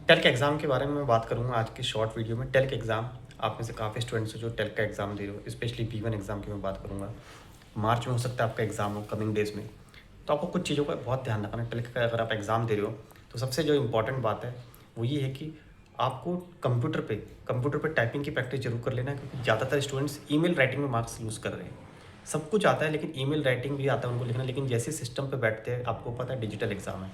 Talc exam के बारे में मैं बात करूँगा आज की शॉर्ट वीडियो में। टेल्क एग्ज़ाम, आप में से काफ़ी स्टूडेंट्स हो जो टेल्क का एग्ज़ाम दे रहे हो, स्पेशली B1 एग्ज़ाम की मैं बात करूँगा। मार्च में हो सकता है आपका एग्ज़ाम हो, कमिंग डेज़ में। तो आपको कुछ चीज़ों का बहुत ध्यान रखना है। टेल्क का अगर आप एग्ज़ाम दे रहे हो, तो सबसे जो इम्पोर्टेंट बात है, वो ये है कि आपको कंप्यूटर पे टाइपिंग की प्रैक्टिस ज़रूर कर लेना है, क्योंकि ज़्यादातर स्टूडेंट्स ईमेल राइटिंग में मार्क्स लूज़ कर रहे हैं। सब कुछ आता है, लेकिन ईमेल राइटिंग भी आता है उनको लिखना, लेकिन जैसे सिस्टम पे बैठते हैं, आपको पता है डिजिटल एग्ज़ाम है,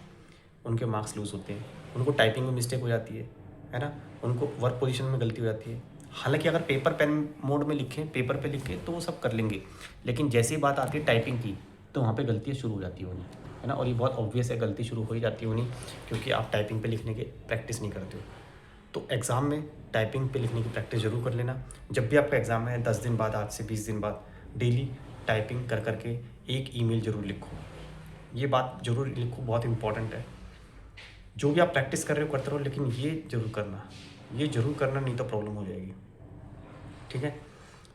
उनके मार्क्स लूज़ होते हैं। उनको टाइपिंग में मिस्टेक हो जाती है ना? उनको वर्क पोजीशन में गलती हो जाती है। हालाँकि अगर पेपर पेन मोड में लिखें, पेपर पे लिखें, तो वो सब कर लेंगे। लेकिन जैसे ही बात आती है टाइपिंग की, तो वहाँ पे गलतियाँ शुरू हो जाती है उन्हीं, है ना? और ये बहुत ऑब्वियस है, गलती शुरू हो ही जाती है उन्हीं, क्योंकि आप टाइपिंग पे लिखने की प्रैक्टिस नहीं करते हो। तो एग्ज़ाम में टाइपिंग पे लिखने की प्रैक्टिस ज़रूर कर लेना। जब भी आपका एग्ज़ाम है 10 दिन बाद, आज से 20 दिन बाद, डेली टाइपिंग कर के एक ईमेल ज़रूर लिखो। ये बात ज़रूर लिखो, बहुत इंपॉर्टेंट है। जो भी आप प्रैक्टिस कर रहे हो करते रहो, लेकिन ये ज़रूर करना, नहीं तो प्रॉब्लम हो जाएगी। ठीक है?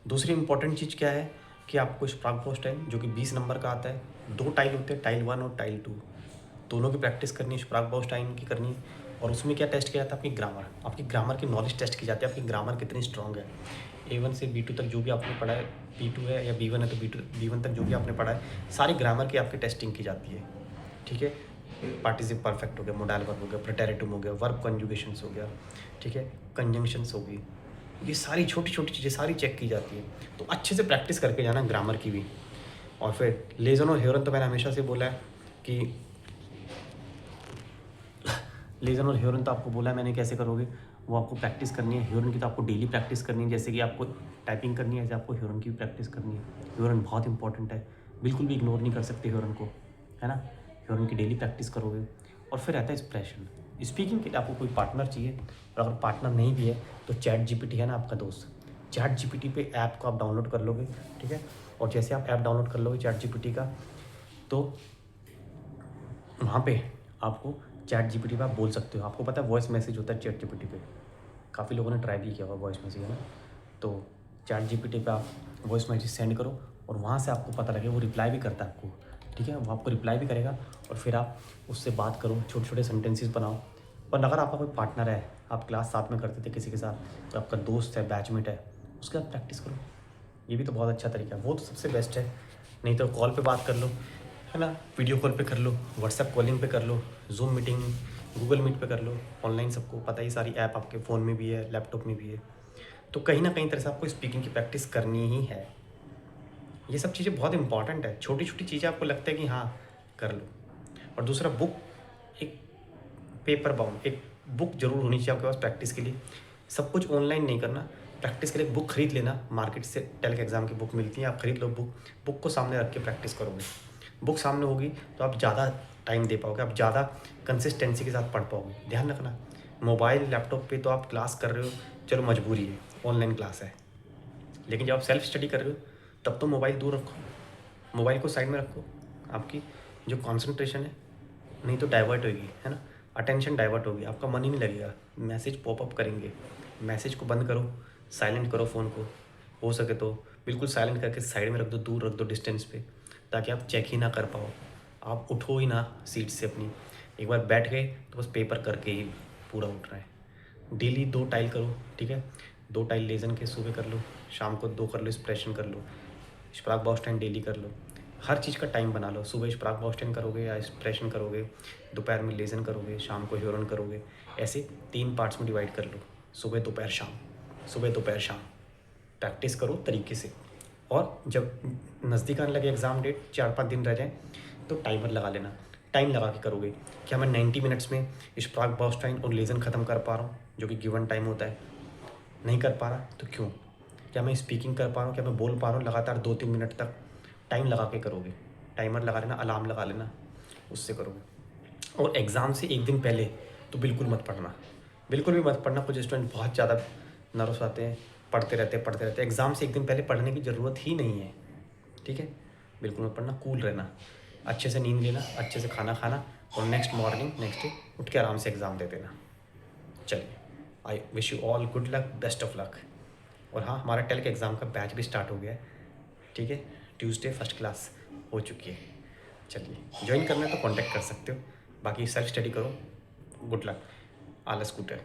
दूसरी इंपॉर्टेंट चीज़ क्या है कि आपको स्पार्क पोस्ट टाइम, जो कि 20 नंबर का आता है, 2 टाइल होते हैं, टाइल 1 और टाइल 2, दोनों की प्रैक्टिस करनी है, स्पार्क पोस्ट टाइम की करनी है। और उसमें क्या टेस्ट किया जाता है? आपकी ग्रामर की नॉलेज टेस्ट की जाती है, आपकी ग्रामर कितनी स्ट्रॉन्ग है। A1 से B2 तक जो भी आपने पढ़ा है, B2 है या B1 है तो B1 तक जो भी आपने पढ़ा है, सारी ग्रामर की आपकी टेस्टिंग की जाती है। ठीक है? पार्टिसिप परफेक्ट हो गया, मोडाल वर्ब हो गया, प्रेटेरिटुम हो गया, वर्ब कंजुगेशंस हो गया, ठीक है, कंजंक्शंस हो गई, ये सारी छोटी-छोटी चीज़ें सारी चेक की जाती हैं। तो अच्छे से प्रैक्टिस करके जाना ग्रामर की भी। और फिर लेज़न और ह्यूरन तो मैंने हमेशा से बोला है कि लेज़न और ह्यूरन तो आपको बोला है मैंने कैसे करोगे, वो आपको प्रैक्टिस करनी है। ह्यूरन की तो आपको डेली प्रैक्टिस करनी है, जैसे कि आपको टाइपिंग करनी है, ऐसे आपको ह्यूरन की भी प्रैक्टिस करनी है। ह्यूरन बहुत इंपॉर्टेंट है, बिल्कुल भी इग्नोर नहीं कर सकते ह्यूरन को, है ना? ह्यूरन की डेली प्रैक्टिस करोगे। और फिर रहता है एक्सप्रेशन। स्पीकिंग के लिए आपको कोई पार्टनर चाहिए, और अगर पार्टनर नहीं भी है तो चैट जीपीटी है ना आपका दोस्त। चैट जीपीटी पे ऐप को आप डाउनलोड कर लोगे, ठीक है? और जैसे आप ऐप डाउनलोड कर लोगे चैट जीपीटी का, तो वहाँ पे आपको चैट जीपीटी पे आप बोल सकते हो। आपको पता है वॉइस मैसेज होता है चैट जीपीटी पे, काफ़ी लोगों ने ट्राई भी किया हुआ वॉइस मैसेज, है ना? तो चैट जीपीटी पे आप वॉइस मैसेज सेंड करो, और वहाँ से आपको पता लगे, वो रिप्लाई भी करता है आपको, ठीक है? वो आपको रिप्लाई भी करेगा, और फिर आप उससे बात करो, छोटे-छोटे सेंटेंसेस बनाओ। पर अगर आपका कोई पार्टनर है, आप क्लास साथ में करते थे किसी के साथ, तो आपका दोस्त है, बैचमेट है, उसके साथ प्रैक्टिस करो। ये भी तो बहुत अच्छा तरीका है, वो तो सबसे बेस्ट है। नहीं तो कॉल पे बात कर लो, है ना? वीडियो कॉल पे कर लो, व्हाट्सएप कॉलिंग पे कर लो, ज़ूम मीटिंग, गूगल मीट पे कर लो। ऑनलाइन सबको पता ही, सारी ऐप आपके फ़ोन में भी है, लैपटॉप में भी है। तो कहीं न कहीं तरह से आपको स्पीकिंग की प्रैक्टिस करनी ही है। ये सब चीज़ें बहुत इंपॉर्टेंट है। छोटी-छोटी चीज़ें आपको लगता है कि हाँ, कर लो। और दूसरा, बुक, एक पेपर बाउंड एक बुक ज़रूर होनी चाहिए आपके पास प्रैक्टिस के लिए। सब कुछ ऑनलाइन नहीं करना, प्रैक्टिस के लिए बुक खरीद लेना, मार्केट से टेल्क एग्ज़ाम की बुक मिलती है, आप खरीद लो बुक। बुक को सामने रख के प्रैक्टिस करोगे। बुक सामने होगी तो आप ज़्यादा टाइम दे पाओगे, आप ज़्यादा कंसिस्टेंसी के साथ पढ़ पाओगे। ध्यान रखना, मोबाइल, लैपटॉप पे तो आप क्लास कर रहे हो, चलो मजबूरी है, ऑनलाइन क्लास है। लेकिन जब आप सेल्फ स्टडी कर रहे हो, तब तो मोबाइल दूर रखो, मोबाइल को साइड में रखो। आपकी जो कॉन्सन्ट्रेशन है, नहीं तो डाइवर्ट होगी, है ना? अटेंशन डाइवर्ट होगी, आपका मन ही नहीं लगेगा, मैसेज पॉपअप करेंगे। मैसेज को बंद करो, साइलेंट करो फ़ोन को, हो सके तो बिल्कुल साइलेंट करके साइड में रख दो, दूर रख दो डिस्टेंस पे, ताकि आप चेक ही ना कर पाओ। आप उठो ही ना सीट से अपनी, एक बार बैठ गए तो बस पेपर करके ही पूरा उठ रहा है। डेली 2 टाइल करो, ठीक है? 2 टाइल लेज़न के सुबह कर लो, शाम को 2 कर लो, एक्सप्रेशन कर लो, स्प्राक बाउस्टाइन डेली कर लो। हर चीज़ का टाइम बना लो, सुबह स्प्राक बाउस्टाइन करोगे या एक्सप्रेशन करोगे, दोपहर में लेज़न करोगे, शाम को ह्यूरन करोगे। ऐसे 3 पार्ट्स में डिवाइड कर लो, सुबह, दोपहर, शाम, सुबह, दोपहर, शाम। प्रैक्टिस करो तरीके से। और जब नज़दीक आने लगे एग्ज़ाम डेट, 4-5 दिन रह जाएँ, तो टाइमर लगा लेना। टाइम लगा के करोगे, क्या मैं 90 मिनट्स में स्प्राक बाउस्टाइन और लेज़न ख़त्म कर पा रहा हूँ, जो कि गिवन टाइम होता है? नहीं कर पा रहा तो क्यों? क्या मैं स्पीकिंग कर पा रहा हूँ, क्या मैं बोल पा रहा हूँ लगातार 2-3 मिनट तक? टाइम लगा के करोगे, टाइमर लगा लेना, अलार्म लगा लेना, उससे करोगे। और एग्ज़ाम से 1 दिन पहले तो बिल्कुल मत पढ़ना, बिल्कुल भी मत पढ़ना। कुछ स्टूडेंट बहुत ज़्यादा नर्वस आते हैं, पढ़ते रहते हैं। एग्ज़ाम से 1 दिन पहले पढ़ने की ज़रूरत ही नहीं है, ठीक है? बिल्कुल मत पढ़ना, कूल रहना, अच्छे से नींद लेना, अच्छे से खाना खाना, और नेक्स्ट मॉर्निंग, नेक्स्ट डे उठ के आराम से एग्ज़ाम दे देना। चलिए, I wish you all good luck, best of luck. और हाँ, हमारा टेल्क एग्ज़ाम का बैच भी स्टार्ट हो गया है, ठीक है? ट्यूसडे फर्स्ट क्लास हो चुकी है। चलिए, ज्वाइन करना है तो कांटेक्ट कर सकते हो। बाकी सेल्फ स्टडी करो। Good luck. आला स्कूटर।